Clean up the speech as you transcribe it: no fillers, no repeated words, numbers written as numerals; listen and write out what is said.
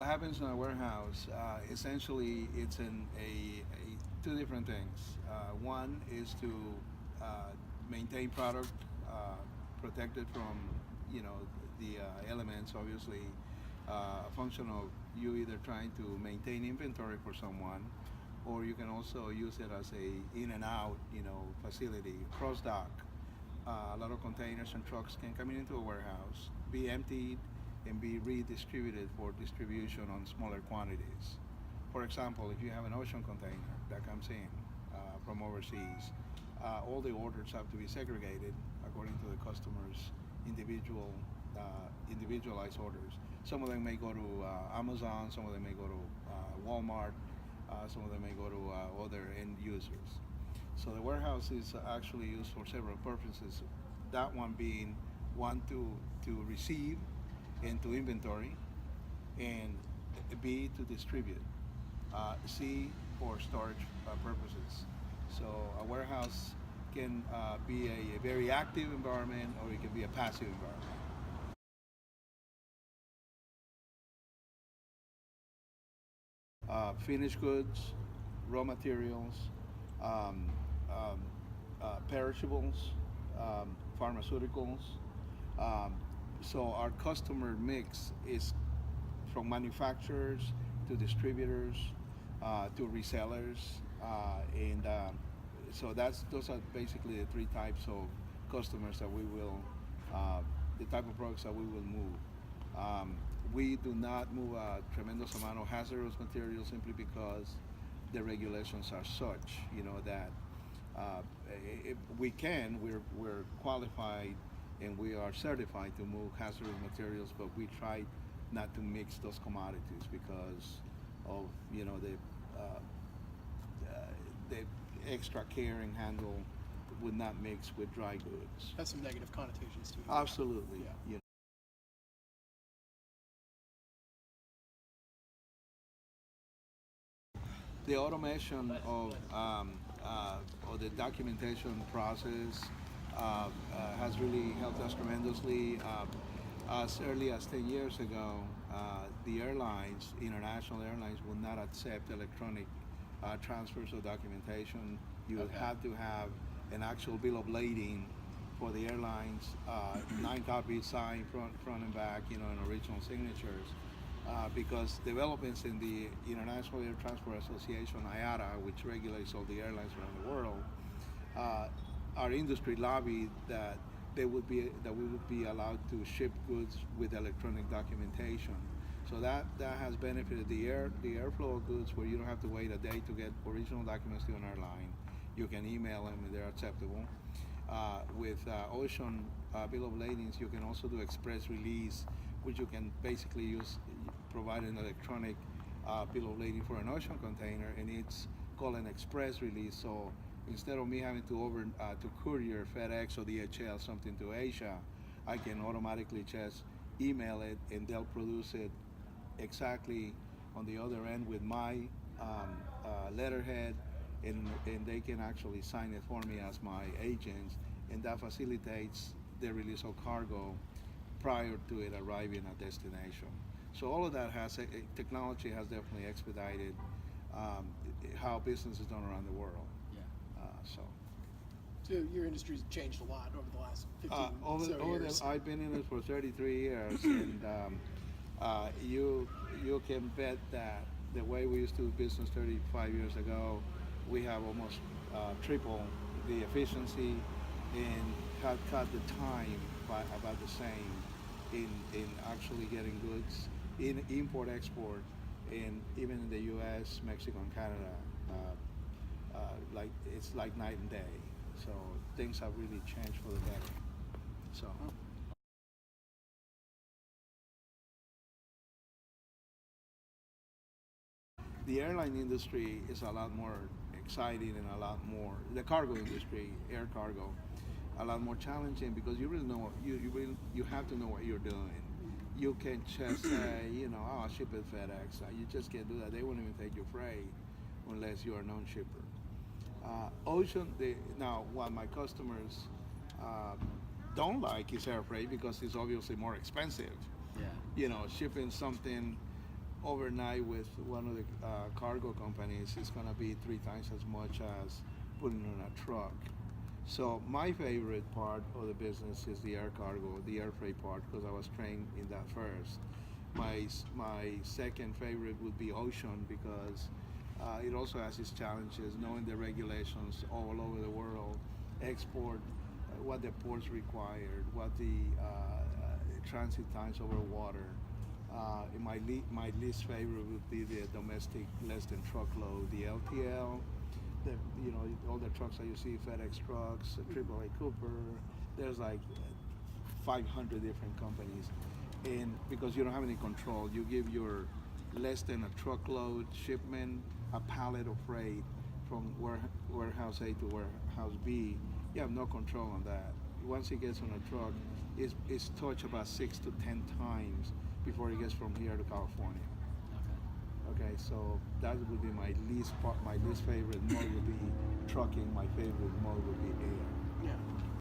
What happens in a warehouse, essentially, it's two different things. One is to maintain product, protected from, you know, the elements. Obviously, a function of you either trying to maintain inventory for someone, or you can also use it as a in and out, facility, cross dock. A lot of containers and trucks can come into a warehouse, be emptied, and be redistributed for distribution on smaller quantities. For example, if you have an ocean container that comes in from overseas, all the orders have to be segregated according to the customer's individualized orders. Some of them may go to Amazon, some of them may go to Walmart, some of them may go to other end users. So the warehouse is actually used for several purposes. That one being one to receive and to inventory, and B to distribute, C for storage purposes. So a warehouse can be a very active environment, or it can be a passive environment. Finished goods, raw materials, um, um, perishables, pharmaceuticals. Um, so our customer mix is from manufacturers to distributors to resellers, and so those are basically the three types of customers that we will, uh, the type of products that we will move. Um, we do not move a tremendous amount of hazardous materials simply because the regulations are such, that uh, if we can, we're qualified and we are certified to move hazardous materials, but we try not to mix those commodities because of uh, uh, the extra care and handle would not mix with dry goods. Has some negative connotations to it. Absolutely. Yeah. The automation of the documentation process has really helped us tremendously. As early as 10 years ago, the airlines, international airlines, would not accept electronic transfers of documentation. You would Okay. have to have an actual bill of lading for the airlines, 9 copies signed front and back, and original signatures. Because developments in the International Air Transport Association (IATA), which regulates all the airlines around the world, uh, our industry lobbied that we would be allowed to ship goods with electronic documentation. So that has benefited the airflow of goods, where you don't have to wait a day to get original documents to an airline. You can email them and they're acceptable. With ocean bill of ladings, you can also do express release, which you can basically provide an electronic bill of lading for an ocean container, and it's called an express release. So instead of me having to courier FedEx or DHL something to Asia, I can automatically just email it, and they'll produce it exactly on the other end with my letterhead, and they can actually sign it for me as my agents, and that facilitates the release of cargo prior to it arriving at destination. So all of that technology has definitely expedited um, how business is done around the world. Yeah. So So your industry's changed a lot over the last 15 years. I've been in it for 33 years, and you can bet that the way we used to do business 35 years ago, we have almost triple the efficiency, and have cut the time by about the same in actually getting goods in import export, and even in the U.S., Mexico, and Canada. Like it's like night and day. So things have really changed for the better. So. The airline industry is a lot more exciting, and a lot more the cargo industry, air cargo, a lot more challenging, because you really know what you have to know what you're doing. You can't just say, oh, I'll ship it FedEx. You just can't do that. They won't even take your freight unless you are a known shipper. Now what my customers uh, don't like is air freight, because it's obviously more expensive. Yeah. Shipping something overnight with one of the cargo companies is going to be 3 times as much as putting on a truck. So my favorite part of the business is the air cargo, the air freight part, because I was trained in that first. My second favorite would be ocean because it also has its challenges, knowing the regulations all over the world, export, what the ports required, what the transit times over water. My least favorite would be the domestic less than truckload, the LTL, the all the trucks that you see, FedEx trucks, AAA Cooper. There's like 500 different companies, and because you don't have any control, you give your less than a truckload shipment, a pallet of freight from warehouse A to warehouse B. You have no control on that. Once it gets on a truck, it's touched about 6 to 10 times before it gets from here to California. Okay, so that would be my least favorite mode would be trucking. My favorite mode would be air. Yeah.